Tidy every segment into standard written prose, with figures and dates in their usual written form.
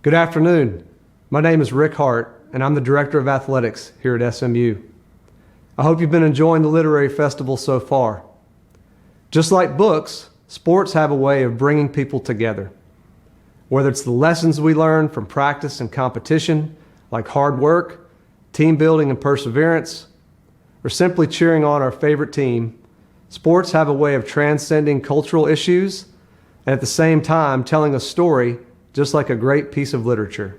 Good afternoon. My name is Rick Hart, and I'm the Director of Athletics here at SMU. I hope you've been enjoying the Literary Festival so far. Just like books, sports have a way of bringing people together. Whether it's the lessons we learn from practice and competition, like hard work, team building and perseverance, or simply cheering on our favorite team, sports have a way of transcending cultural issues and at the same time telling a story just like a great piece of literature.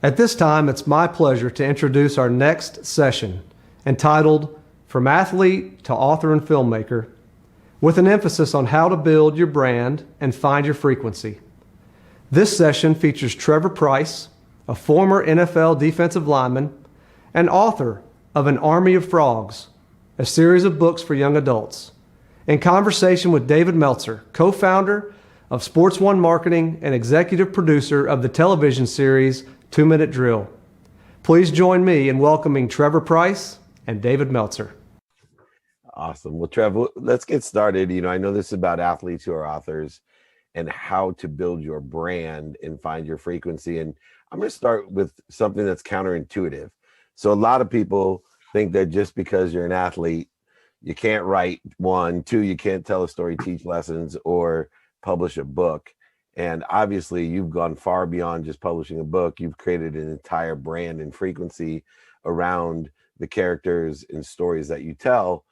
At this time, it's my pleasure to introduce our next session, entitled From Athlete to Author and Filmmaker, with an emphasis on how to build your brand and find your frequency. This session features Trevor Pryce, a former NFL defensive lineman and author of An Army of Frogs, a series of books for young adults, in conversation with David Meltzer, co-founder of Sports One Marketing and executive producer of the television series 2 Minute Drill. Please join me in welcoming Trevor Pryce and David Meltzer. Awesome. Well, Trevor, let's get started. I know this is about athletes who are authors and how to build your brand and find your frequency. And I'm going to start with something that's counterintuitive. So a lot of people think that just because you're an athlete, you can't write, one, two, you can't tell a story, teach lessons, or publish a book. And obviously you've gone far beyond just publishing a book. You've created an entire brand and frequency around the characters and stories that you tell.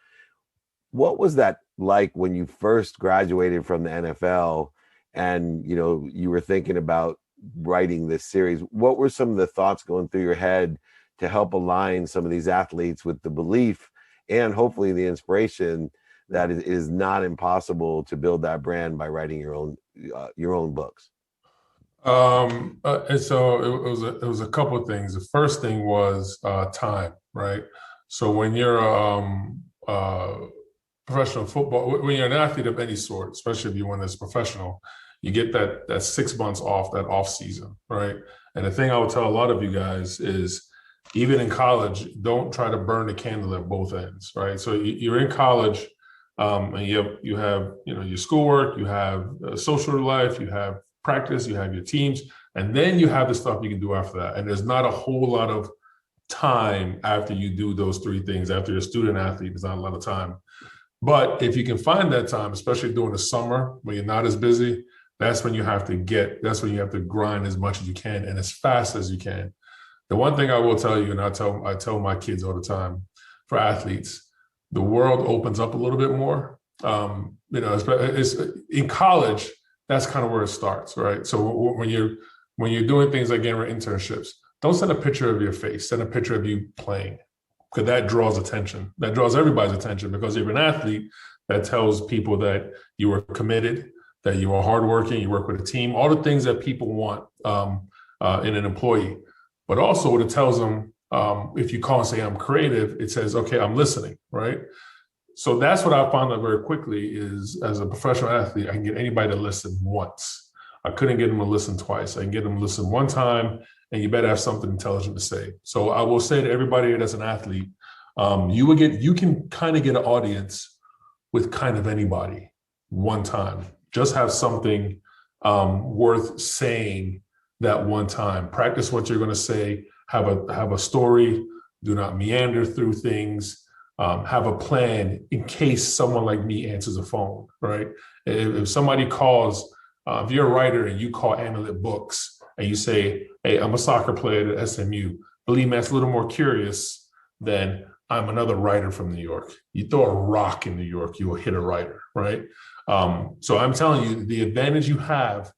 What was that like when you first graduated from the NFL and you were thinking about writing this series? What were some of the thoughts going through your head to help align some of these athletes with the belief and hopefully the inspiration that it is not impossible to build that brand by writing your own books? And so it was a couple of things. The first thing was time, right? So when you're professional football, when you're an athlete of any sort, especially if you're one that's professional, you get that 6 months off, that off season, right? And the thing I would tell a lot of you guys is, even in college, don't try to burn the candle at both ends, right? So you're in college, and you have your schoolwork, you have social life, you have practice, you have your teams, and then you have the stuff you can do after that. And there's not a whole lot of time after you do those three things. After you're a student athlete, there's not a lot of time. But if you can find that time, especially during the summer when you're not as busy, that's when you have to grind as much as you can and as fast as you can. The one thing I will tell you, and I tell my kids all the time, for athletes, the world opens up a little bit more. It's in college, that's kind of where it starts, right? So when you're doing things like getting internships, don't send a picture of your face, send a picture of you playing, because that draws attention. That draws everybody's attention, because if you're an athlete, that tells people that you are committed, that you are hardworking, you work with a team, all the things that people want in an employee. But also what it tells them, if you call and say, I'm creative, it says, okay, I'm listening, right? So that's what I found out very quickly is, as a professional athlete, I can get anybody to listen once. I couldn't get them to listen twice. I can get them to listen one time, and you better have something intelligent to say. So I will say to everybody that's an athlete, you can kind of get an audience with kind of anybody one time. Just have something worth saying that one time. Practice what you're going to say. Have a story. Do not meander through things. Have a plan in case someone like me answers the phone, right? If somebody calls, if you're a writer and you call Amulet Books and you say, hey, I'm a soccer player at SMU, believe me, that's a little more curious than I'm another writer from New York. You throw a rock in New York, you will hit a writer, right? So I'm telling you, the advantage you have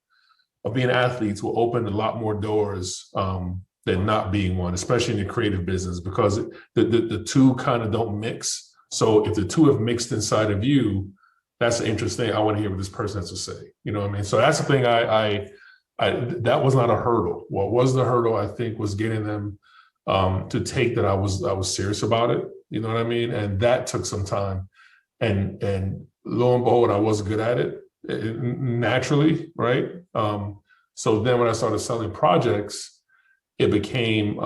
of being athletes will open a lot more doors than not being one, especially in the creative business, because the two kind of don't mix. So if the two have mixed inside of you, that's interesting. I want to hear what this person has to say. You know what I mean? So that's the thing. That was not a hurdle. What was the hurdle, I think, was getting them to take that I was serious about it. You know what I mean? And that took some time. And lo and behold, I was good at it naturally, right? So then when I started selling projects, it became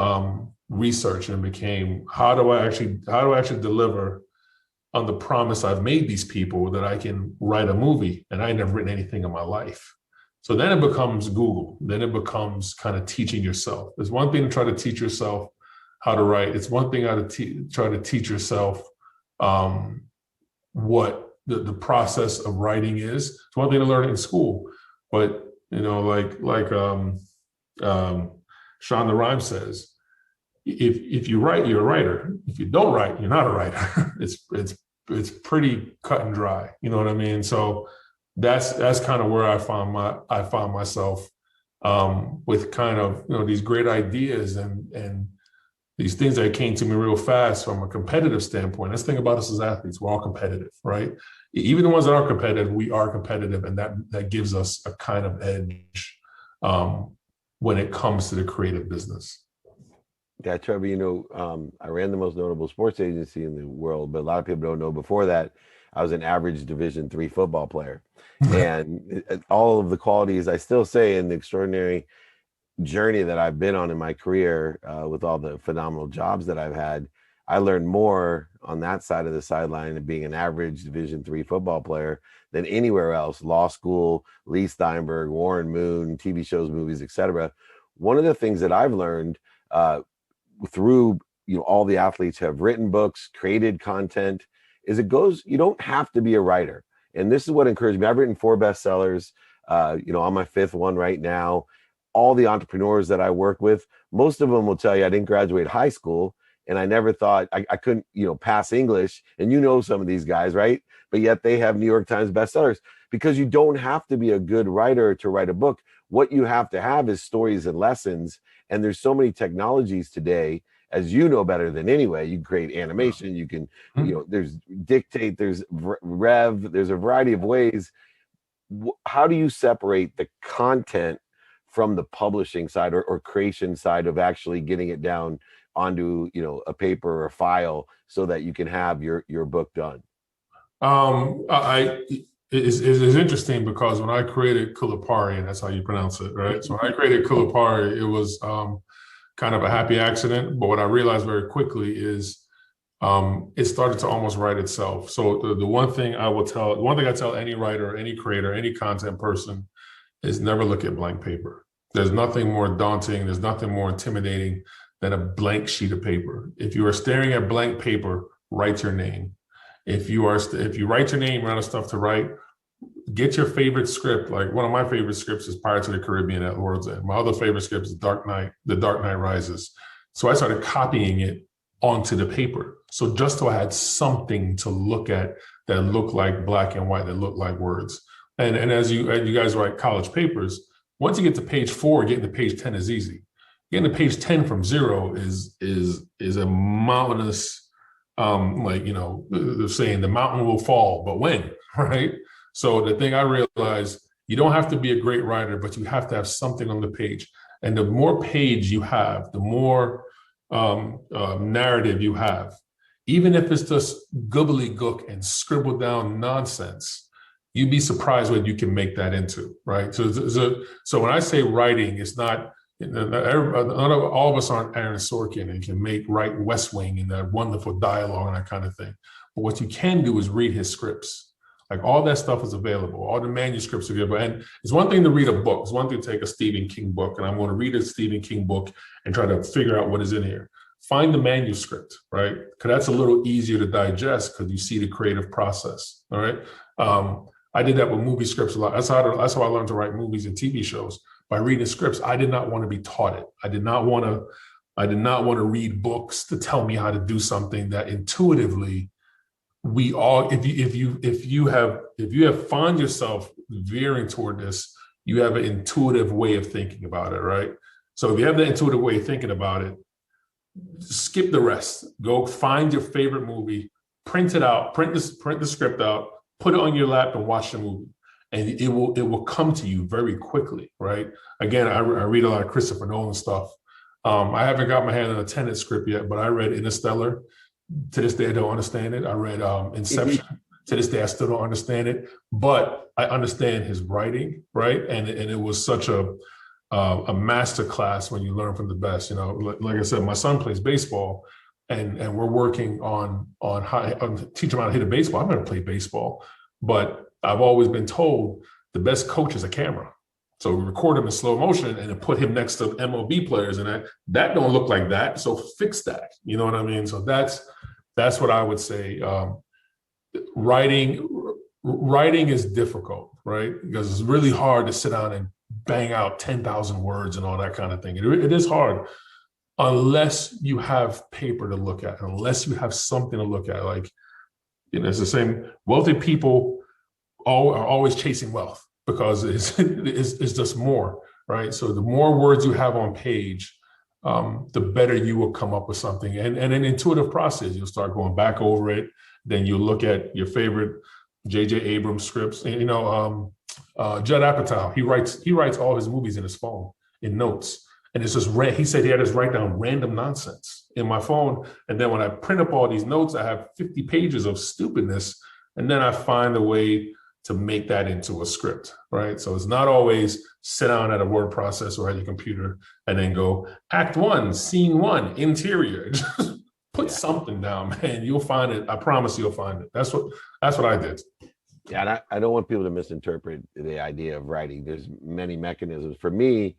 research, and it became how do I actually deliver on the promise I've made these people that I can write a movie, and I never written anything in my life. So then it becomes Google. Then it becomes kind of teaching yourself. It's one thing to try to teach yourself how to write. It's one thing to try to teach yourself what the process of writing is. It's one thing to learn it in school, but like Sean the Rhyme says, if you write, you're a writer. If you don't write, you're not a writer. It's pretty cut and dry. You know what I mean? So that's kind of where I found myself with kind of these great ideas and these things that came to me real fast from a competitive standpoint. Let's think about us as athletes. We're all competitive, right? Even the ones that are competitive, we are competitive, and that gives us a kind of edge when it comes to the creative business. Yeah, Trevor, I ran the most notable sports agency in the world, but a lot of people don't know before that, I was an average Division III football player. And all of the qualities I still say in the extraordinary journey that I've been on in my career with all the phenomenal jobs that I've had, I learned more on that side of the sideline of being an average Division III football player than anywhere else. Law school, Lee Steinberg, Warren Moon, TV shows, movies, etc. One of the things that I've learned through all the athletes who have written books, created content, is you don't have to be a writer. And this is what encouraged me. I've written 4 bestsellers, on my 5th one right now. All the entrepreneurs that I work with, most of them will tell you I didn't graduate high school, and I never thought I couldn't, pass English. And some of these guys, right? But yet they have New York Times bestsellers, because you don't have to be a good writer to write a book. What you have to have is stories and lessons. And there's so many technologies today, as you know better than anyway. You can create animation, you can, there's dictate, there's Rev, there's a variety of ways. How do you separate the content from the publishing side or creation side of actually getting it down onto a paper or a file so that you can have your book done? It's interesting because when I created Kulipari, and that's how you pronounce it, right? So when I created Kulipari, it was kind of a happy accident. But what I realized very quickly is it started to almost write itself. So the one thing I tell any writer, any creator, any content person is never look at blank paper. There's nothing more daunting, there's nothing more intimidating than a blank sheet of paper. If you are staring at blank paper, write your name. If you write your name, run out of stuff to write, get your favorite script. Like one of my favorite scripts is Pirates of the Caribbean at World's End. My other favorite script is The Dark Knight Rises. So I started copying it onto the paper. So just so I had something to look at that looked like black and white, that looked like words. And as you guys write college papers, once you get to page 4, getting to page 10 is easy. Getting to page 10 from 0 is a mountainous, they're saying the mountain will fall, but when, right? So the thing I realized, you don't have to be a great writer, but you have to have something on the page. And the more page you have, the more narrative you have. Even if it's just gobbledygook and scribbled down nonsense, you'd be surprised what you can make that into, right? So when I say writing, it's not, all of us aren't Aaron Sorkin and can write West Wing and that wonderful dialogue and that kind of thing. But what you can do is read his scripts. Like all that stuff is available. All the manuscripts are available. And it's one thing to read a book. It's one thing to take a Stephen King book, and I'm going to read a Stephen King book and try to figure out what is in here. Find the manuscript, right? Because that's a little easier to digest because you see the creative process, all right? I did that with movie scripts a lot. That's how I learned to write movies and TV shows, by reading scripts. I did not want to be taught it. I did not want to read books to tell me how to do something that intuitively we all, if you have found yourself veering toward this, you have an intuitive way of thinking about it, right? So if you have the intuitive way of thinking about it, skip the rest. Go find your favorite movie, print it out, print the script out, put it on your lap and watch the movie. And it will come to you very quickly, right? Again, I read a lot of Christopher Nolan stuff. I haven't got my hand on a Tenet script yet, but I read Interstellar. To this day, I don't understand it. I read Inception. To this day, I still don't understand it, but I understand his writing, right? And it was such a master class when you learn from the best. Like I said, my son plays baseball, and we're working on teaching him how to hit a baseball. I've never played baseball, but I've always been told the best coach is a camera. So we record him in slow motion and then put him next to MLB players, and that don't look like that. So fix that. You know what I mean? So that's what I would say. Writing is difficult, right? Because it's really hard to sit down and bang out 10,000 words and all that kind of thing. It is hard unless you have paper to look at, unless you have something to look at. Like, you know, it's the same. Wealthy people are always chasing wealth because it's just more, right? So the more words you have on page, the better you will come up with something. And an intuitive process, you'll start going back over it. Then you look at your favorite J.J. Abrams scripts. And, you know, Judd Apatow, he writes all his movies in his phone, in notes. And it's just, he said he had us write down random nonsense in my phone. And then when I print up all these notes, I have 50 pages of stupidness. And then I find a way to make that into a script, right? So it's not always sit down at a word processor or at your computer and then go, act 1, scene 1, interior. Just put something down, man. You'll find it. I promise you'll find it. That's what I did. Yeah, and I don't want people to misinterpret the idea of writing. There's many mechanisms. For me,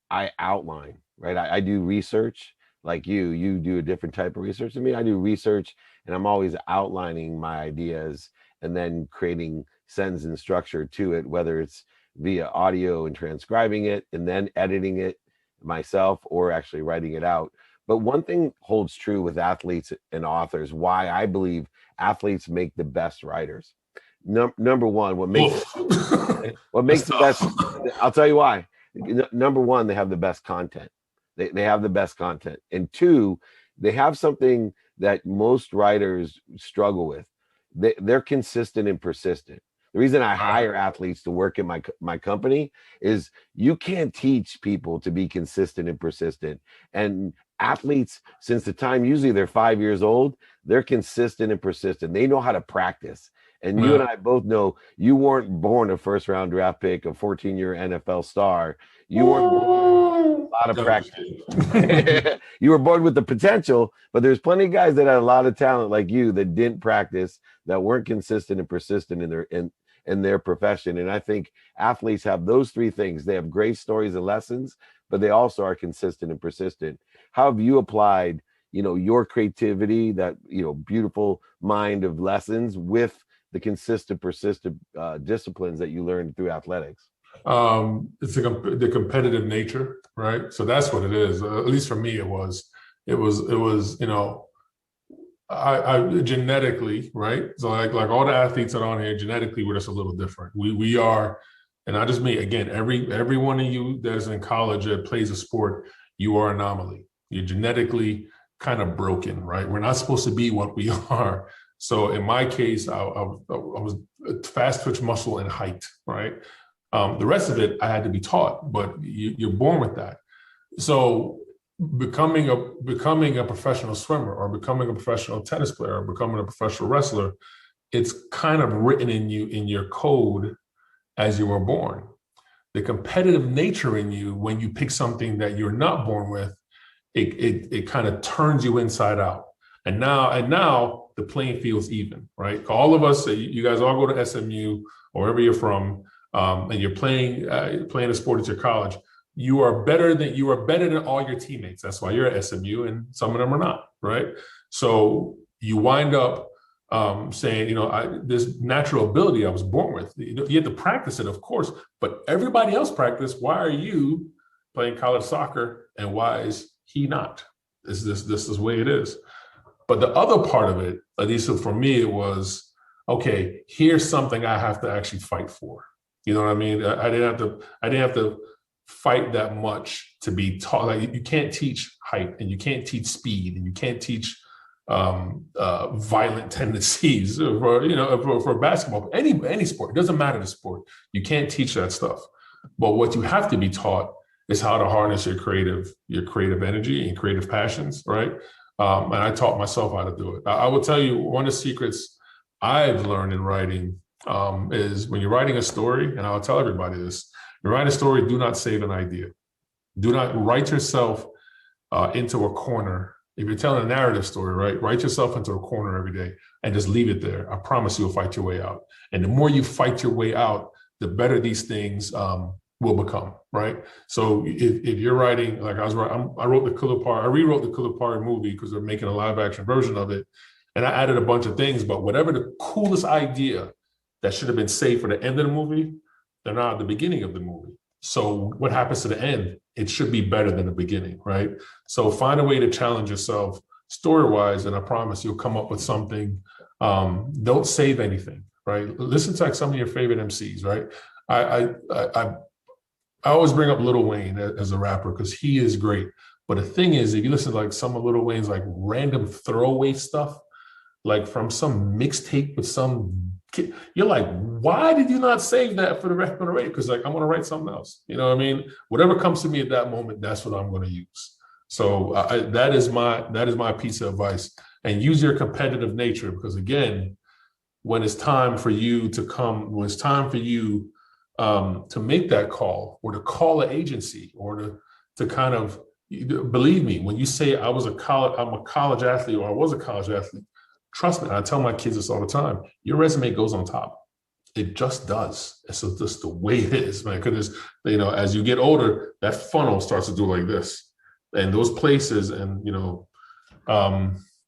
I outline, right? I do research like you do a different type of research than me. I do research and I'm always outlining my ideas and then creating sentence and structure to it, whether it's via audio and transcribing it and then editing it myself or actually writing it out. But one thing holds true with athletes and authors, why I believe athletes make the best writers. Number one, what makes the best, I'll tell you why. Number one, they have the best content. They have the best content. And two, they have something that most writers struggle with. They're consistent and persistent. The reason I hire athletes to work in my company is you can't teach people to be consistent and persistent. And athletes, since the time usually they're 5 years old, they're consistent and persistent. They know how to practice. And you and I both know you weren't born a first-round draft pick, a 14-year NFL star. You weren't born with a lot of practice. You were born with the potential, but there's plenty of guys that had a lot of talent like you that didn't practice, that weren't consistent and persistent in their profession. And I think athletes have those three things. They have great stories and lessons, but they also are consistent and persistent. How have you applied, you know, your creativity, that, you know, beautiful mind of lessons with the consistent, persistent disciplines that you learned through athletics? It's the competitive nature, right? So that's what it is. At least for me, it was, you know, I genetically, right? So like all the athletes that are on here, genetically, we're just a little different. We are, and not just me, again, every one of you that's in college that plays a sport, you are an anomaly. You're genetically kind of broken, right? We're not supposed to be what we are. So in my case, I was fast twitch muscle and height, right? The rest of it I had to be taught, but you're born with that. So becoming a professional swimmer or becoming a professional tennis player or becoming a professional wrestler, it's kind of written in you, in your code as you were born. The competitive nature in you, when you pick something that you're not born with, it kind of turns you inside out. And now the playing field's even, right? All of us, you guys all go to SMU or wherever you're from, and you're playing a sport at your college. You are better than all your teammates. That's why you're at SMU, and some of them are not, right? So you wind up saying, you know, this natural ability I was born with. You have to practice it, of course, but everybody else practice. Why are you playing college soccer, and why is he not? This is the way it is. But the other part of it, at least for me, it was, okay, here's something I have to actually fight for. You know what I mean? I didn't have to fight that much to be taught. Like, you can't teach height, and you can't teach speed, and you can't teach violent tendencies for basketball, any sport. It doesn't matter the sport. You can't teach that stuff. But what you have to be taught is how to harness your creative energy and creative passions, right? And I taught myself how to do it. I will tell you, one of the secrets I've learned in writing is when you're writing a story, and I'll tell everybody this, you write a story, do not save an idea. Do not write yourself into a corner. If you're telling a narrative story, right, write yourself into a corner every day and just leave it there. I promise you'll fight your way out. And the more you fight your way out, the better these things will become, right? So if you're writing, like I wrote the Kulipari, I rewrote the Kulipari movie because they're making a live action version of it. And I added a bunch of things, but whatever the coolest idea that should have been saved for the end of the movie, they're not at the beginning of the movie. So what happens to the end? It should be better than the beginning, right? So find a way to challenge yourself story-wise, and I promise you'll come up with something. Don't save anything, right? Listen to like some of your favorite MCs, right? I always bring up Lil Wayne as a rapper because he is great. But the thing is, if you listen to like some of Lil Wayne's like random throwaway stuff, like from some mixtape with some kid, you're like, why did you not save that for the rest of the radio? Because like I'm gonna write something else. You know what I mean? Whatever comes to me at that moment, that's what I'm gonna use. So that is my piece of advice. And use your competitive nature, because again, when it's time for you to come, when it's time for you to make that call or to call an agency or to kind of, believe me, when you say I'm a college athlete or I was a college athlete, trust me, I tell my kids this all the time, your resume goes on top. It just does. It's just the way it is, man. Because, you know, as you get older, that funnel starts to do like this. And those places and, you know,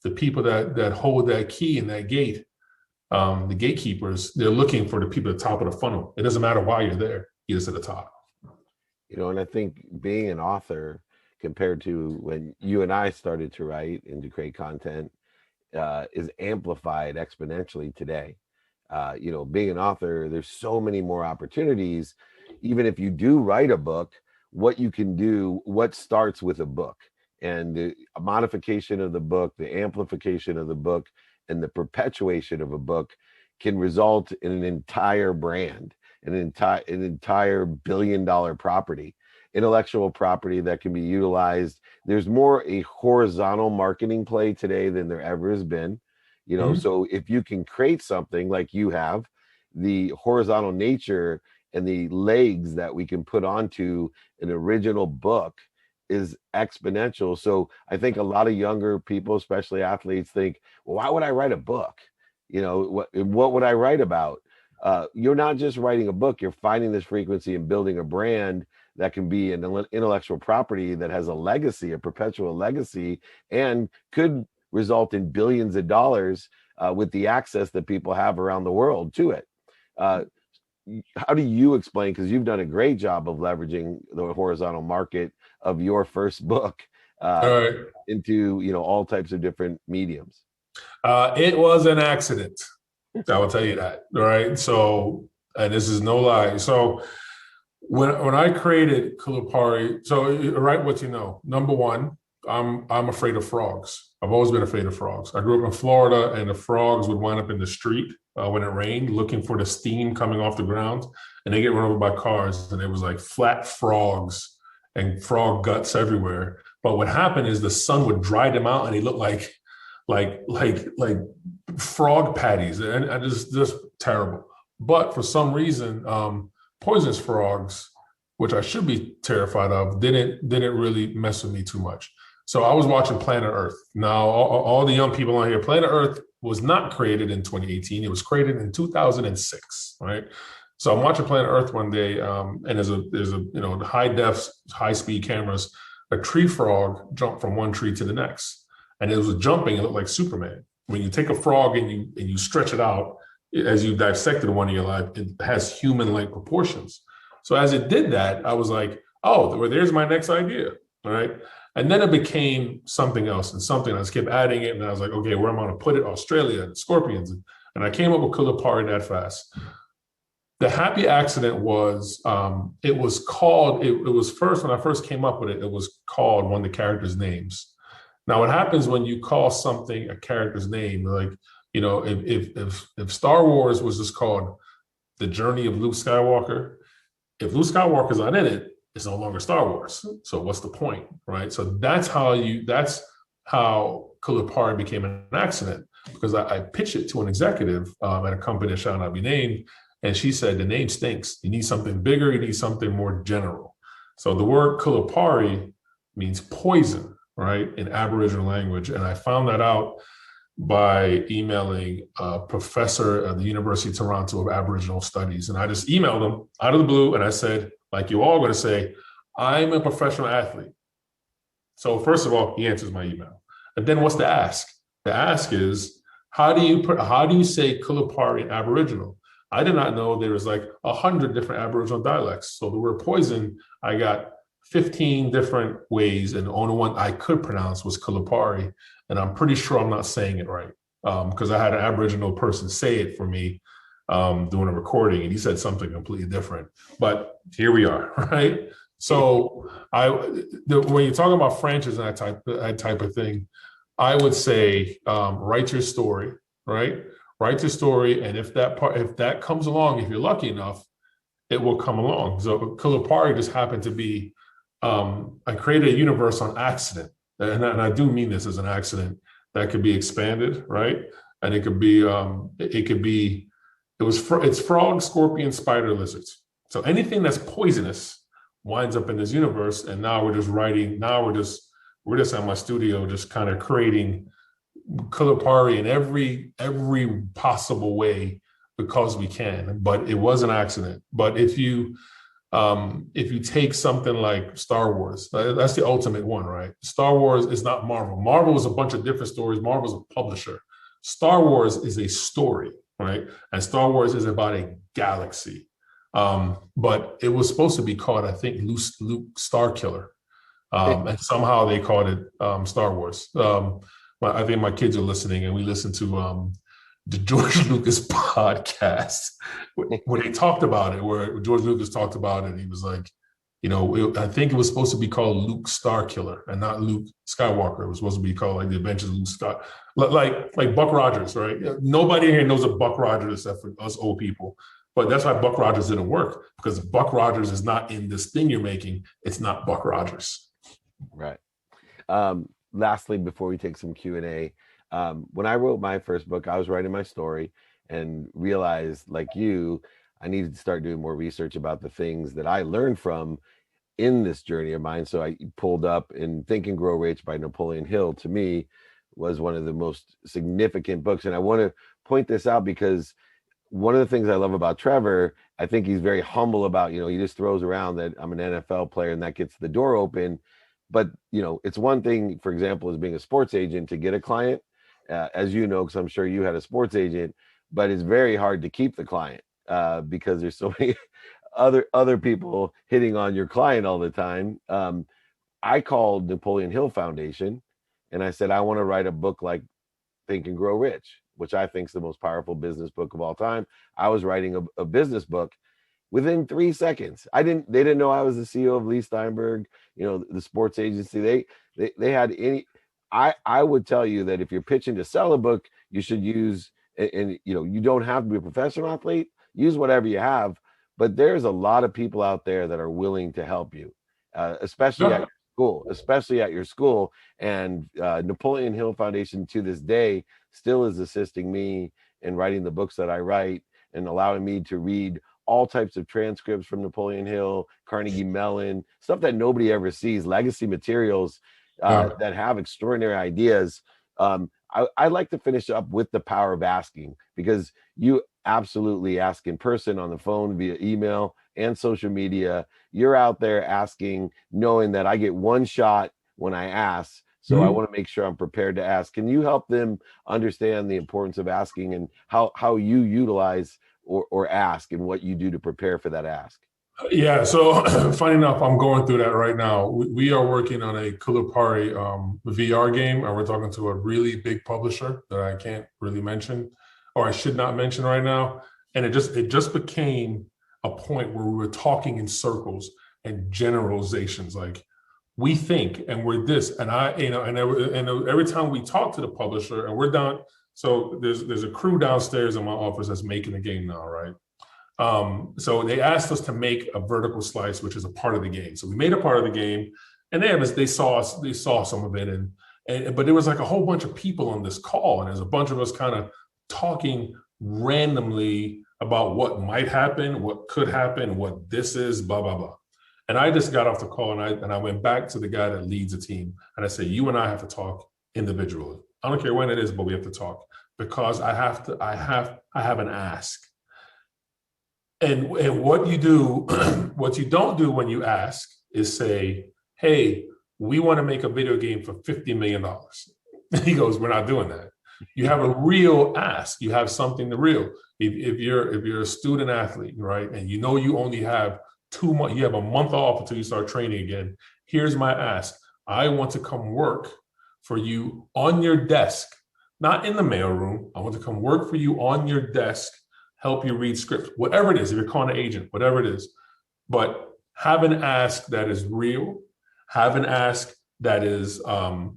the people that hold that key and that gate, the gatekeepers, they're looking for the people at the top of the funnel. It doesn't matter why you're there, you're just at the top. You know, and I think being an author compared to when you and I started to write and to create content is amplified exponentially today. You know, being an author, there's so many more opportunities. Even if you do write a book, what you can do, what starts with a book, and the modification of the book, the amplification of the book, and the perpetuation of a book can result in an entire brand, an entire billion-dollar property, intellectual property that can be utilized. There's more a horizontal marketing play today than there ever has been. You know, so if you can create something like you have, the horizontal nature and the legs that we can put onto an original book is exponential. So I think a lot of younger people, especially athletes, think, well, why would I write a book? You know, what would I write about? You're not just writing a book, you're finding this frequency and building a brand that can be an intellectual property that has a legacy, a perpetual legacy, and could result in billions of dollars with the access that people have around the world to it. How do you explain, because you've done a great job of leveraging the horizontal market of your first book into, you know, all types of different mediums? It was an accident. I will tell you that. All right. So, and this is no lie. So when I created Kulipari, so right, what you know, number one, I'm afraid of frogs. I've always been afraid of frogs. I grew up in Florida, and the frogs would wind up in the street when it rained, looking for the steam coming off the ground, and they get run over by cars. And it was like flat frogs and frog guts everywhere. But what happened is the sun would dry them out, and they looked like frog patties, and just terrible. But for some reason, poisonous frogs, which I should be terrified of, didn't really mess with me too much. So I was watching Planet Earth. Now, all the young people on here, Planet Earth was not created in 2018. It was created in 2006, right? So I'm watching Planet Earth one day, and there's a you know, high def, high speed cameras. A tree frog jumped from one tree to the next, and it was jumping. It looked like Superman. When you take a frog and you stretch it out, as you dissected one in your life, it has human-like proportions. So as it did that, I was like, oh, well, there's my next idea, all right? And then it became something else and something else. Kept adding it, and I was like, okay, where am I going to put it? Australia, and scorpions. And I came up with Kulipari that fast. The happy accident was, it was called, it was first, when I first came up with it, it was called one of the characters' names. Now, what happens when you call something a character's name, like, you know, if Star Wars was just called The Journey of Luke Skywalker, if Luke Skywalker's not in it, it's no longer Star Wars. So what's the point, right? So that's how Kulipari became an accident, because I pitched it to an executive at a company that shall not be named, and she said, the name stinks. You need something bigger. You need something more general. So the word Kulipari means poison, right, in Aboriginal language. And I found that out by emailing a professor at the University of Toronto of Aboriginal Studies. And I just emailed him out of the blue, and I said, Like you're all going to say, I'm a professional athlete. So first of all, he answers my email. And then what's the ask? The ask is, how do you say Kulipari Aboriginal? I did not know there was like 100 different Aboriginal dialects. So the word poison, I got 15 different ways, and the only one I could pronounce was Kulipari. And I'm pretty sure I'm not saying it right, because I had an Aboriginal person say it for me doing a recording, and he said something completely different. But here we are, right? So when you're talking about franchise and that type of thing, I would say write your story, right? Write your story, and if that comes along, if you're lucky enough, it will come along. So Kulipari just happened to be, I created a universe on accident, and I do mean this as an accident that could be expanded, right? And it could be, it's frog, scorpion, spider, lizards. So anything that's poisonous winds up in this universe, and now we're just writing. Now we're just at my studio, just kind of creating Kulipari in every possible way because we can. But it was an accident. But if you take something like Star Wars, that's the ultimate one, right? Star Wars is not Marvel. Marvel is a bunch of different stories. Marvel's a publisher. Star Wars is a story, right? And Star Wars is about a galaxy. But it was supposed to be called, I think, Luke Starkiller. And somehow they called it Star Wars. I think my kids are listening, and we listen to the George Lucas podcast where they talked about it, where George Lucas talked about it. He was like, I think it was supposed to be called Luke Starkiller and not Luke Skywalker. It was supposed to be called like The Adventures of Luke Star, like Buck Rogers, right? Nobody here knows a Buck Rogers except for us old people. But that's why Buck Rogers didn't work, because Buck Rogers is not in this thing you're making. It's not Buck Rogers. Right. Lastly, before we take some Q&A, when I wrote my first book, I was writing my story and realized, like you, I needed to start doing more research about the things that I learned from in this journey of mine. So I pulled up, and Think and Grow Rich by Napoleon Hill, to me, was one of the most significant books. And I want to point this out because one of the things I love about Trevor, I think he's very humble about, he just throws around that I'm an NFL player and that gets the door open. But, it's one thing, for example, as being a sports agent to get a client, as you know, because I'm sure you had a sports agent, but it's very hard to keep the client because there's so many other people hitting on your client all the time. I called Napoleon Hill Foundation and I said, I want to write a book like Think and Grow Rich, which I think is the most powerful business book of all time. I was writing a business book within 3 seconds. They didn't know I was the CEO of Lee Steinberg, the sports agency. They had I would tell you that if you're pitching to sell a book, you should use, and you don't have to be a professional athlete, use whatever you have, but there's a lot of people out there that are willing to help you, especially at your school. And Napoleon Hill Foundation to this day still is assisting me in writing the books that I write and allowing me to read all types of transcripts from Napoleon Hill, Carnegie Mellon, stuff that nobody ever sees, legacy materials that have extraordinary ideas. I like to finish up with the power of asking, because you absolutely ask in person, on the phone, via email and social media. You're out there asking, knowing that I get one shot when I ask. So I want to make sure I'm prepared to ask. Can you help them understand the importance of asking and how you utilize or ask, and what you do to prepare for that ask? Yeah, so funny enough, I'm going through that right now. We are working on a Kulipari VR game, and we're talking to a really big publisher that I can't really mention, or I should not mention right now. And it just became a point where we were talking in circles and generalizations, like we think and we're this, and every time we talk to the publisher, and we're down. So there's a crew downstairs in my office that's making the game now, right? So they asked us to make a vertical slice, which is a part of the game. So we made a part of the game, and they saw some of it, but there was like a whole bunch of people on this call, and there's a bunch of us kind of talking randomly about what might happen, what could happen, what this is, blah blah blah. And I just got off the call, and I went back to the guy that leads the team, and I said, "You and I have to talk individually. I don't care when it is, but we have to talk, because I have an ask." And what you do, what you don't do when you ask is say, hey, we want to make a video game for $50 million. He goes, we're not doing that. You have a real ask. You have something to real. If you're a student athlete, right, and you know you only have 2 months, you have a month off until you start training again. Here's my ask. I want to come work for you on your desk, not in the mailroom. I want to come work for you on your desk, help you read scripts, whatever it is, if you're calling an agent, whatever it is. But have an ask that is real, have an ask that is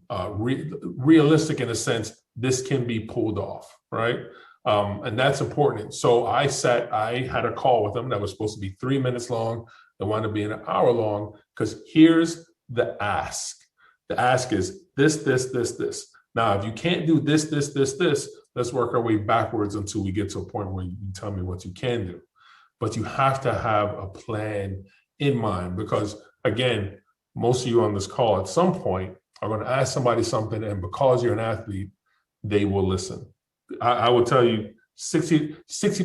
realistic in a sense, this can be pulled off, right? And that's important. So I had a call with them that was supposed to be 3 minutes long. It wound up being an hour long, because here's the ask. The ask is this. Now, if you can't do this, let's work our way backwards until we get to a point where you tell me what you can do. But you have to have a plan in mind, because again, most of you on this call at some point are going to ask somebody something, and because you're an athlete, they will listen. I will tell you 60%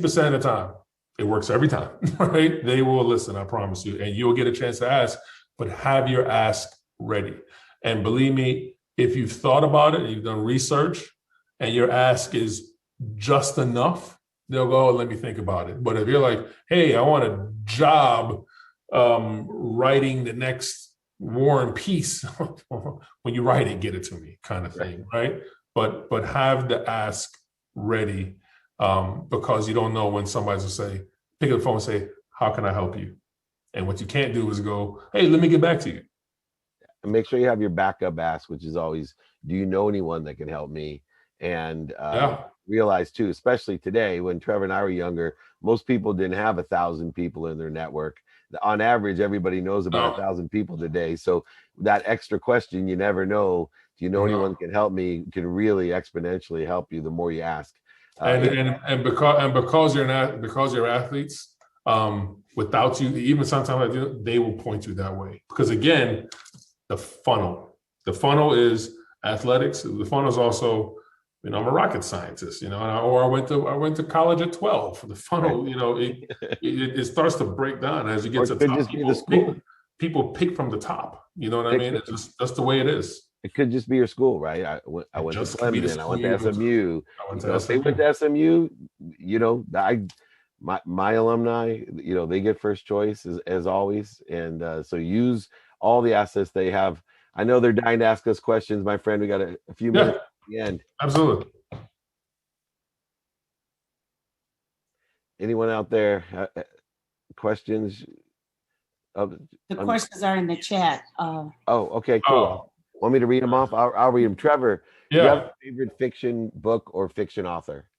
of the time, it works every time, right? They will listen, I promise you, and you'll get a chance to ask, but have your ask ready. And believe me, if you've thought about it and you've done research and your ask is just enough, they'll go, let me think about it. But if you're like, hey, I want a job writing the next War and Peace, when you write it, get it to me, kind of thing, right? But have the ask ready, because you don't know when somebody's will say, pick up the phone and say, how can I help you? And what you can't do is go, hey, let me get back to you. And make sure you have your backup ask, which is always, do you know anyone that can help me? And realize too, especially today when Trevor and I were younger, most people didn't have 1,000 people in their network. On average, everybody knows about 1,000 people today. So that extra question, you never know. Do you know anyone that can help me? Can really exponentially help you the more you ask. And because you're athletes, without you, even sometimes they will point you that way. Because again, the funnel is athletics. The funnel is also, I'm a rocket scientist, or I went to college at 12. The funnel, it starts to break down as you get to the top. People pick from the top. You know what I mean? That's the way it is. It could just be your school, right? I went to Clemson, I went to SMU. If they went to SMU, my alumni, they get first choice as always. And so use all the assets they have. I know they're dying to ask us questions, my friend. We got a few minutes at the end. Absolutely. Anyone out there questions? The questions are in the chat. Okay, cool. Want me to read them off? I'll read them. Trevor, do you have a favorite fiction book or fiction author?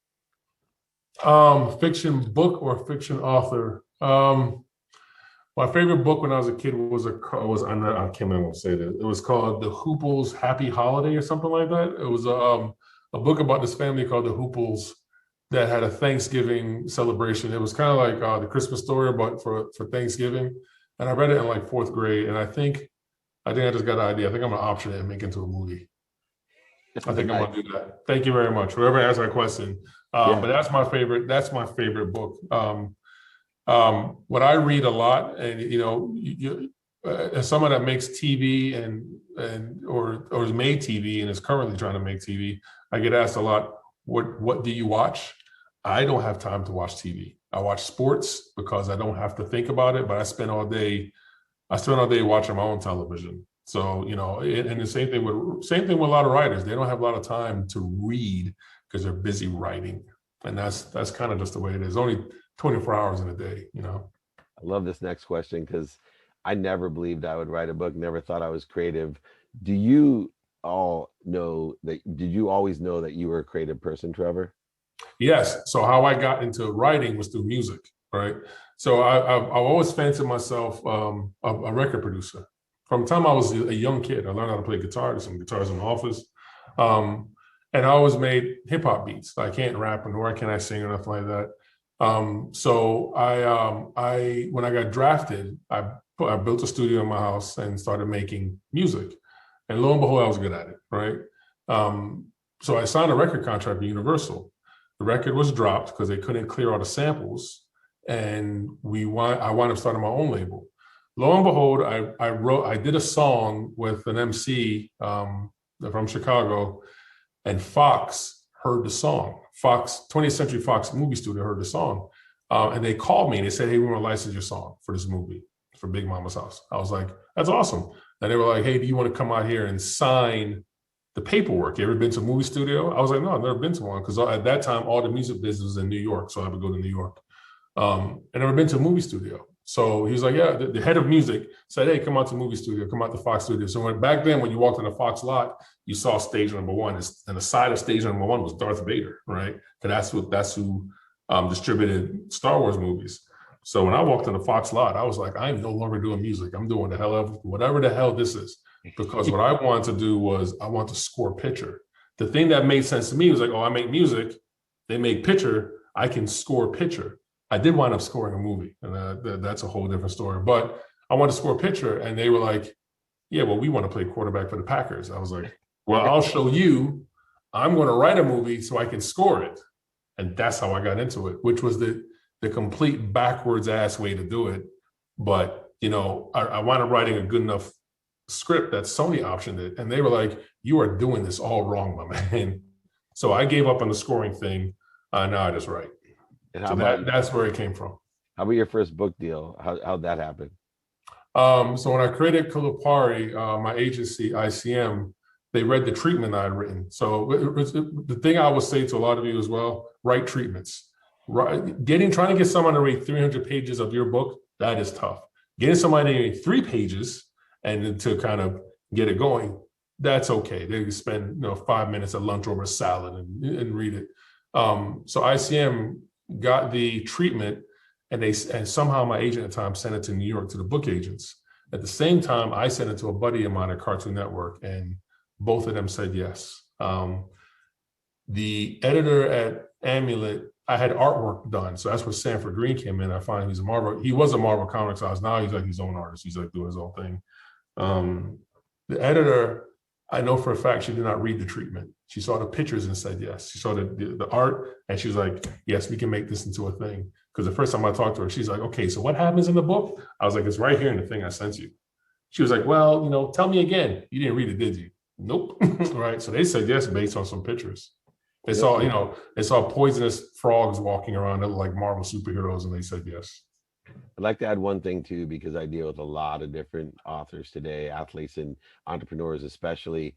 Fiction book or fiction author? My favorite book when I was a kid was I can't remember what to say this. It was called The Hooples Happy Holiday or something like that. It was a book about this family called the Hooples that had a Thanksgiving celebration. It was kind of like the Christmas Story, but for Thanksgiving. And I read it in like 4th grade, and I think I just got an idea. I think I'm gonna option it and make it into a movie. I think I'm gonna do that. Thank you very much. Whoever asked that question. But that's my favorite. That's my favorite book. What I read a lot, and as someone that makes TV or has made TV and is currently trying to make TV, I get asked a lot, what do you watch? I don't have time to watch TV. I watch sports because I don't have to think about it, but I spend all day watching my own television. So, and the same thing with a lot of writers. They don't have a lot of time to read because they're busy writing. And that's kind of just the way it is. Only 24 hours in a day, I love this next question because I never believed I would write a book, never thought I was creative. Do you all know that? Did you always know that you were a creative person, Trevor? Yes. So how I got into writing was through music, right? So I've always fancied myself a record producer. From the time I was a young kid, I learned how to play guitar. There's some guitars in the office. And I always made hip hop beats. I can't rap nor can I sing or nothing like that. So I when I got drafted, I built a studio in my house and started making music. And lo and behold, I was good at it, right? So I signed a record contract with Universal. The record was dropped because they couldn't clear all the samples. and I wound up starting my own label. Lo and behold, I did a song with an MC from Chicago, and Fox heard the song. 20th Century Fox movie studio heard the song, and they called me and they said, "Hey, we want to license your song for this movie for Big Mama's House." I was like, "That's awesome." And they were like, "Hey, do you want to come out here and sign the paperwork? You ever been to a movie studio?" I was like, "No, I've never been to one," because at that time all the music business was in New York, so I would go to New York. And I've never been to a movie studio. So he was like, "Yeah." The head of music said, "Hey, come out to the movie studio, come out to Fox Studio." So back then, when you walked in the Fox lot, you saw stage number one, and the side of stage number one was Darth Vader, right? Because that's who distributed Star Wars movies. So when I walked in the Fox lot, I was like, I am no longer doing music. I'm doing whatever the hell this is. Because what I wanted to do was I want to score picture. The thing that made sense to me was like, oh, I make music, they make picture, I can score picture. I did wind up scoring a movie, and that's a whole different story. But I wanted to score a picture, and they were like, "Yeah, well, we want to play quarterback for the Packers." I was like, "Well, I'll show you. I'm going to write a movie so I can score it," and that's how I got into it, which was the complete backwards ass way to do it. But I wound up writing a good enough script that Sony optioned it, and they were like, "You are doing this all wrong, my man." So I gave up on the scoring thing. Now I just write. And so that's where it came from. How about your first book deal? How'd that happen? So when I created Kulipari, my agency, ICM, they read the treatment I had written. So the thing I would say to a lot of you as well, write treatments. Trying to get someone to read 300 pages of your book, that is tough. Getting somebody to read 3 pages and to kind of get it going, that's okay. They can spend 5 minutes at lunch over a salad and read it. So ICM got the treatment, and somehow my agent at the time sent it to New York to the book agents. At the same time, I sent it to a buddy of mine at Cartoon Network, and both of them said yes. The editor at Amulet, I had artwork done, so that's where Sanford Greene came in. I find he was a Marvel Comics artist. Now he's like his own artist. He's like doing his own thing. The editor, I know for a fact she did not read the treatment. She saw the pictures and said yes. She saw the art, and she was like, "Yes, we can make this into a thing." Because the first time I talked to her, she's like, "Okay, so what happens in the book?" I was like, "It's right here in the thing I sent you." She was like, "Well, tell me again. You didn't read it, did you?" Nope. Right. So they said yes based on some pictures. They saw poisonous frogs walking around that look like Marvel superheroes, and they said yes. I'd like to add one thing too, because I deal with a lot of different authors today, athletes and entrepreneurs especially.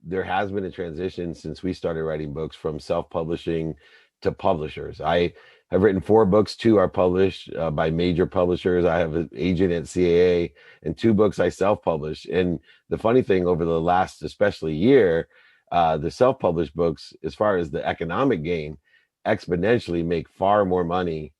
There has been a transition since we started writing books from self-publishing to publishers. I have written 4 books. 2 are published by major publishers. I have an agent at CAA, and 2 books I self-published. And the funny thing, over the last especially year, the self-published books, as far as the economic gain, exponentially make far more money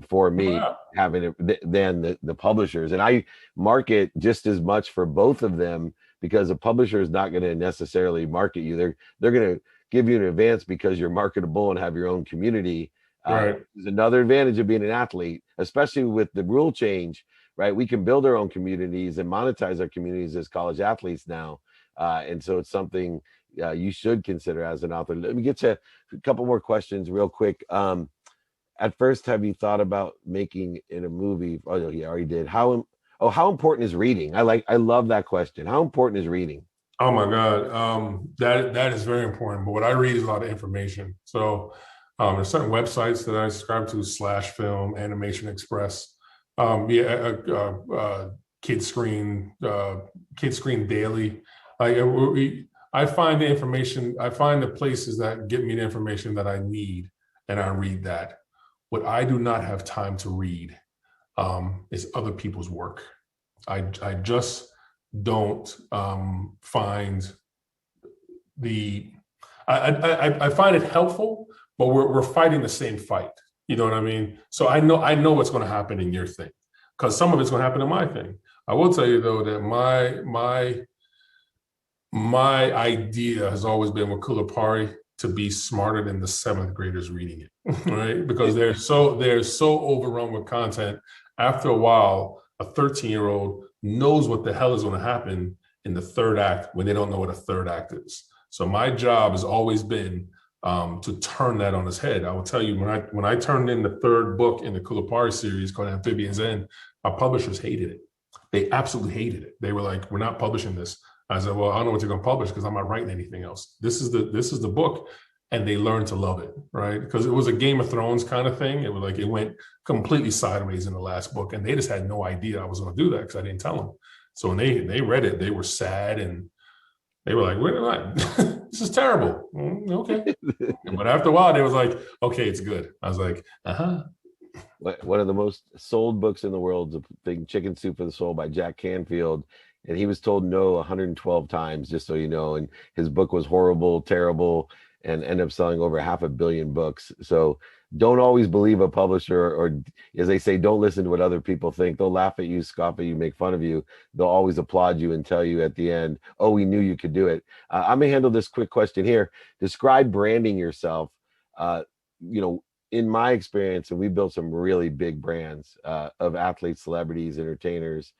for me having it than the publishers. And I market just as much for both of them, because a publisher is not going to necessarily market you. They're going to give you an advance because you're marketable and have your own community. Right. There's another advantage of being an athlete, especially with the rule change, right? We can build our own communities and monetize our communities as college athletes now. And so it's something you should consider as an author. Let me get to a couple more questions real quick. At first, have you thought about making it a movie? Oh, no, he already did. How important is reading? I love that question. How important is reading? Oh my God, that is very important. But what I read is a lot of information. So there's certain websites that I subscribe to: /Film, Animation Express, Kid Screen Daily. I find the information. I find the places that get me the information that I need, and I read that. What I do not have time to read is other people's work. I just don't find I find it helpful, but we're fighting the same fight. You know what I mean? So I know what's going to happen in your thing, because some of it's going to happen in my thing. I will tell you though that my idea has always been with Kulipari to be smarter than the 7th graders reading it, right? Because they're so overrun with content. After a while, a 13-year-old knows what the hell is going to happen in the 3rd act when they don't know what a 3rd act is. So my job has always been to turn that on its head. I will tell you, when I turned in the third book in the Kulipari series called Amphibians End, our publishers hated it. They absolutely hated it. They were like, "We're not publishing this." I said, "Well, I don't know what you're going to publish because I'm not writing anything else. This is the book." And they learned to love it, right? Because it was a Game of Thrones kind of thing. It was like it went completely sideways in the last book, and they just had no idea I was going to do that because I didn't tell them. So when they read it, they were sad and they were like, "We're not. This is terrible." Okay, but after a while, they was like, "Okay, it's good." I was like, One of the most sold books in the world is the Chicken Soup for the Soul by Jack Canfield. And he was told no 112 times, just so you know. And his book was horrible, terrible, and ended up selling over 500 million books. So don't always believe a publisher, or as they say, don't listen to what other people think. They'll laugh at you, scoff at you, make fun of you. They'll always applaud you and tell you at the end, "Oh, we knew you could do it." I'm gonna handle this quick question here. Describe branding yourself. In my experience, and we built some really big brands of athletes, celebrities, entertainers.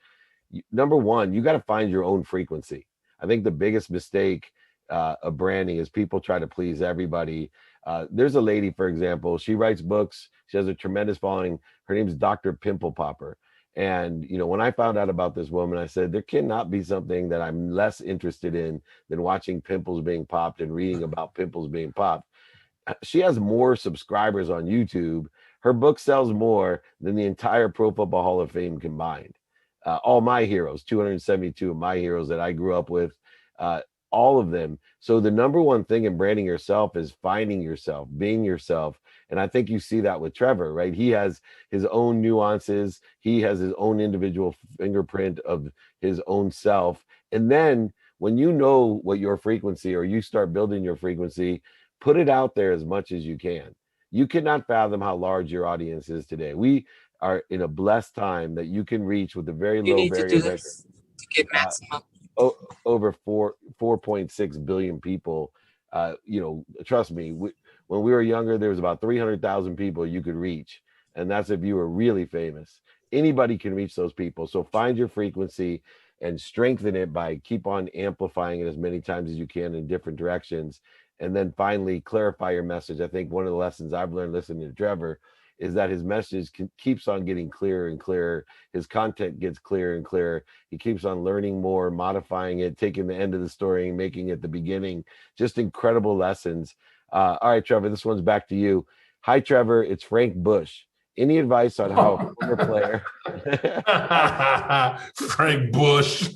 Number one, you got to find your own frequency. I think the biggest mistake of branding is people try to please everybody. There's a lady, for example, she writes books. She has a tremendous following. Her name is Dr. Pimple Popper. And, when I found out about this woman, I said, there cannot be something that I'm less interested in than watching pimples being popped and reading about pimples being popped. She has more subscribers on YouTube. Her book sells more than the entire Pro Football Hall of Fame combined. All my heroes, 272 of my heroes that I grew up with, all of them. So the number one thing in branding yourself is finding yourself, being yourself. And I think you see that with Trevor, right? He has his own nuances. He has his own individual fingerprint of his own self. And then when you know what your frequency, or you start building your frequency, put it out there as much as you can. You cannot fathom how large your audience is today. We are in a blessed time that you can reach with a very low barrier to get maximum. Over 4.6 billion people. Trust me, when we were younger, there was about 300,000 people you could reach. And that's if you were really famous. Anybody can reach those people. So find your frequency and strengthen it by keep on amplifying it as many times as you can in different directions. And then finally, clarify your message. I think one of the lessons I've learned listening to Trevor is that his message keeps on getting clearer and clearer. His content gets clearer and clearer. He keeps on learning more, modifying it, taking the end of the story and making it the beginning. Just incredible lessons. All right, Trevor, this one's back to you. Hi, Trevor. It's Frank Bush. Any advice on how a former player... Frank Bush.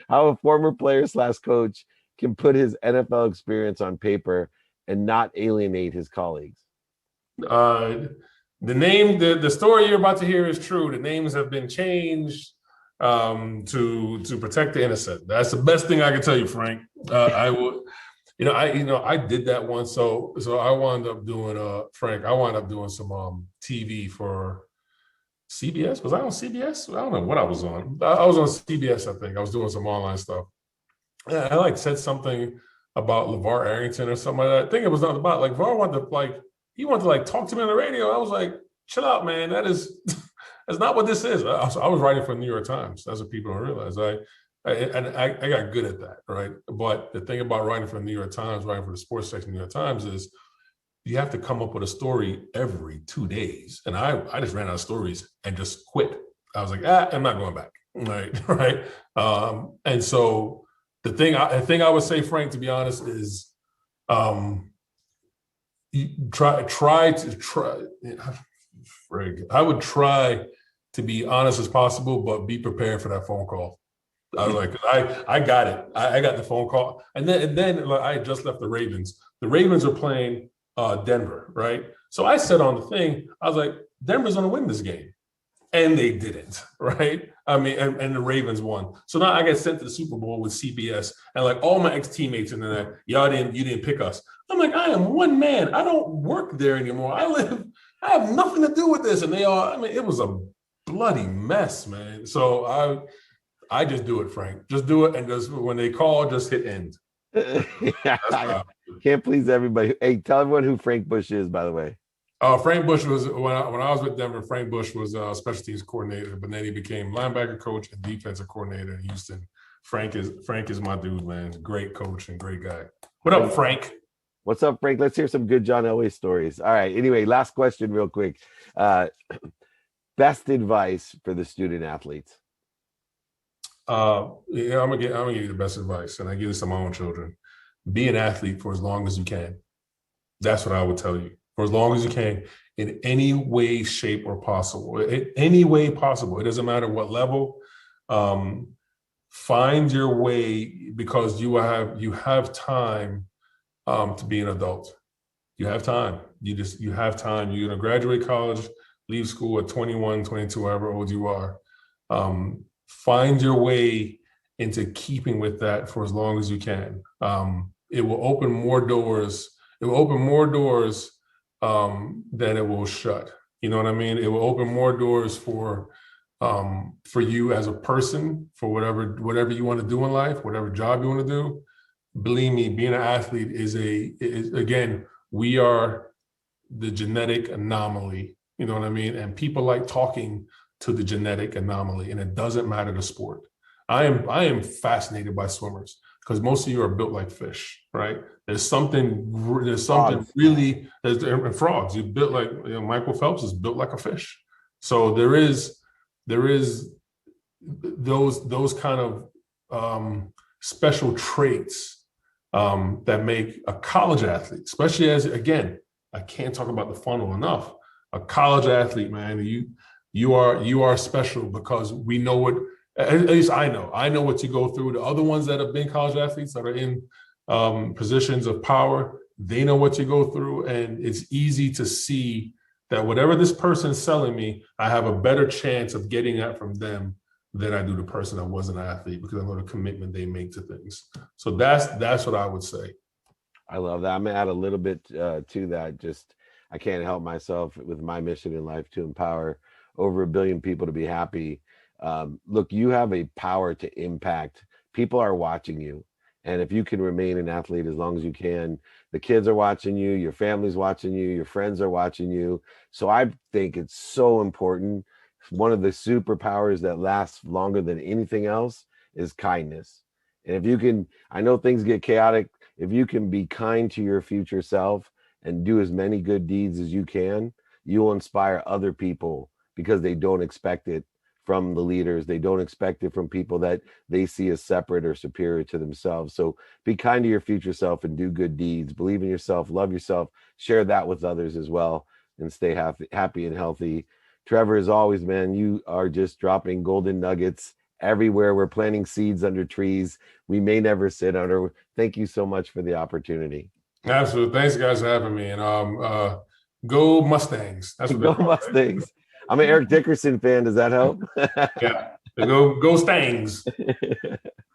How a former player / coach can put his NFL experience on paper and not alienate his colleagues? The story you're about to hear is true. The names have been changed to protect the innocent. That's the best thing I can tell you, Frank. I did that once. So I wound up doing Frank. I wound up doing some TV for CBS. Was I on CBS? I don't know what I was on. I was on CBS. I think I was doing some online stuff. Yeah, I said something about LeVar Arrington or something like that. I think it was not about LeVar wanted to talk to me on the radio. I was like, chill out, man. That's not what this is. I was writing for the New York Times. That's what people don't realize. I got good at that, right? But the thing about writing for the New York Times, writing for the sports section of the New York Times is you have to come up with a story every 2 days. And I just ran out of stories and just quit. I was like, I'm not going back. Right. And so the thing I would say, Frank, to be honest, is I would try to be honest as possible, but be prepared for that phone call. I was like, I got it. I got the phone call. And then I had just left the Ravens. The Ravens are playing Denver, right? So I said on the thing, I was like, Denver's going to win this game. And they didn't, right? I mean, and the Ravens won. So now I got sent to the Super Bowl with CBS, and all my ex-teammates and then you didn't pick us. I'm like, I am one man. I don't work there anymore. I have nothing to do with this. And it was a bloody mess, man. So I just do it, Frank. Just do it, and just when they call, just hit end. Can't please everybody. Hey, tell everyone who Frank Bush is, by the way. Frank Bush was when I was with Denver. Frank Bush was special teams coordinator, but then he became linebacker coach and defensive coordinator in Houston. Frank is my dude, man. Great coach and great guy. What up, Frank? What's up, Frank? Let's hear some good John Elway stories. All right. Anyway, last question real quick. Best advice for the student athletes. Yeah, I'm gonna give you the best advice, and I give this to my own children. Be an athlete for as long as you can. That's what I would tell you. For as long as you can, in any way, shape, or possible. In any way possible. It doesn't matter what level. Find your way, because you have time to be an adult. You have time. You have time. You're gonna graduate college, leave school at 21, 22, however old you are. Find your way into keeping with that for as long as you can. It will open more doors. It will open more doors than it will shut. You know what I mean? It will open more doors for you as a person, for whatever you want to do in life, whatever job you want to do. Believe me, being an athlete is again, we are the genetic anomaly. You know what I mean? And people like talking to the genetic anomaly, and it doesn't matter the sport. I am fascinated by swimmers, because most of you are built like fish, right? There's something Frogs. really, and frogs. You built like, Michael Phelps is built like a fish. So there is those kind of special traits that make a college athlete, especially as, again, I can't talk about the funnel enough. A college athlete, man, you are special, because we know what, at least I know what you go through. The other ones that have been college athletes that are in positions of power, they know what you go through, and it's easy to see that whatever this person is selling me, I have a better chance of getting that from them than I do the person that was an athlete, because I know the commitment they make to things. So that's what I would say. I love that. I'm gonna add a little bit to that. Just, I can't help myself with my mission in life to empower over 1 billion people to be happy. Look, you have a power to impact. People are watching you. And if you can remain an athlete as long as you can, the kids are watching you, your family's watching you, your friends are watching you. So I think it's so important. One of the superpowers that lasts longer than anything else is kindness. And if you can, I know things get chaotic. If you can be kind to your future self and do as many good deeds as you can, you will inspire other people, because they don't expect it from the leaders. They don't expect it from people that they see as separate or superior to themselves. So be kind to your future self and do good deeds. Believe in yourself, love yourself, share that with others as well, and stay happy and healthy. Trevor, as always, man, you are just dropping golden nuggets everywhere. We're planting seeds under trees we may never sit under. Thank you so much for the opportunity. Absolutely. Thanks, guys, for having me. And go Mustangs. That's what Go Mustangs. I'm an Eric Dickerson fan. Does that help? Yeah. Go Stangs.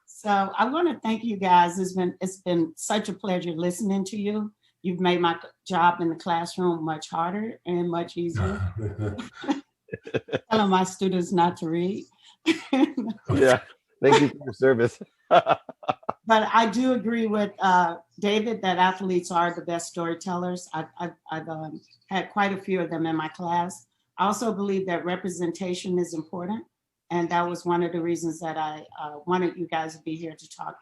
So I want to thank you guys. It's been such a pleasure listening to you. You've made my job in the classroom much harder and much easier. Telling my students not to read. Yeah. Thank you for your service. But I do agree with David that athletes are the best storytellers. I've had quite a few of them in my class. I also believe that representation is important. And that was one of the reasons that I wanted you guys to be here to talk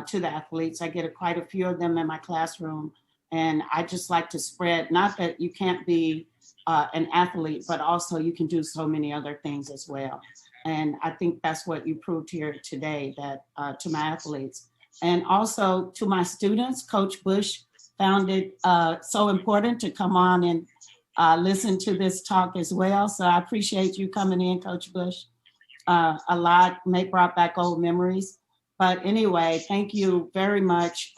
to the athletes. I get quite a few of them in my classroom. And I just like to spread, not that you can't be an athlete, but also you can do so many other things as well. And I think that's what you proved here today, that to my athletes. And also to my students, Coach Bush found it so important to come on and listen to this talk as well. So I appreciate you coming in, Coach Bush. A lot brought back old memories. But anyway, thank you very much.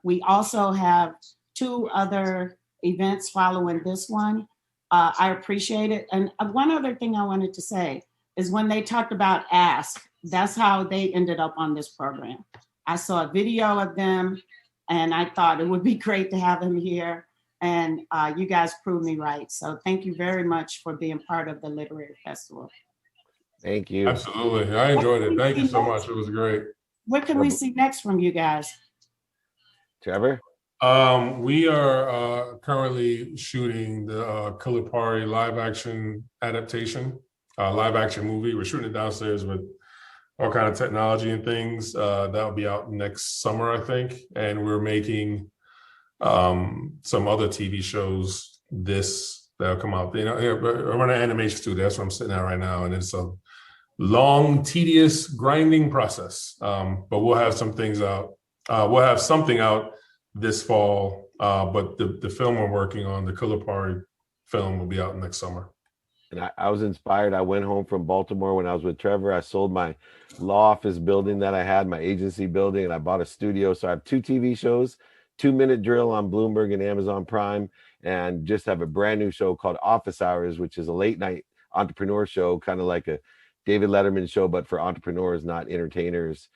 We also have 2 other events following this one. I appreciate it. And one other thing I wanted to say is when they talked about Ask, that's how they ended up on this program. I saw a video of them and I thought it would be great to have them here. And you guys proved me right. So thank you very much for being part of the Literary Festival. Thank you. Absolutely. I enjoyed it. Thank you so much. It was great. What can we see next from you guys? Trevor? We are currently shooting the Kulipari live action adaptation, live action movie. We're shooting it downstairs with all kind of technology and things. That'll be out next summer, I think. And we're making some other TV shows that'll come out. You know, I run an animation studio. That's where I'm sitting at right now, and it's a long, tedious, grinding process. But we'll have some things out. We'll have something out this fall. But the film we're working on, the Kulipari film, will be out next summer. And I was inspired. I went home from Baltimore when I was with Trevor. I sold my law office building that I had, my agency building, and I bought a studio. So I have 2 TV shows, 2 Minute Drill on Bloomberg and Amazon Prime, and just have a brand new show called Office Hours, which is a late night entrepreneur show, kind of like a David Letterman show, but for entrepreneurs, not entertainers,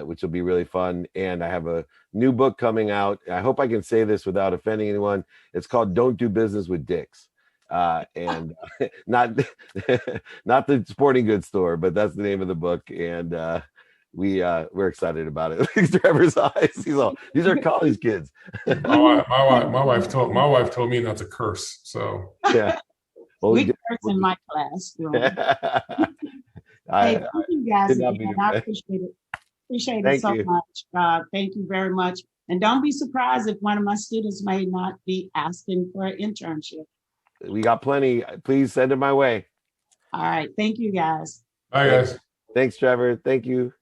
which will be really fun. And I have a new book coming out. I hope I can say this without offending anyone. It's called Don't Do Business with Dicks. And not not the sporting goods store, but that's the name of the book. And we're excited about it. Trevor's eyes. These are college kids. My wife told me not to curse. So Yeah. Well, We curse in my class. Hey, thank you guys again. I appreciate it. Appreciate it so much. Thank you very much. And don't be surprised if one of my students may not be asking for an internship. We got plenty. Please send it my way. All right. Thank you, guys. bye, guys. Thanks, Trevor. Thank you.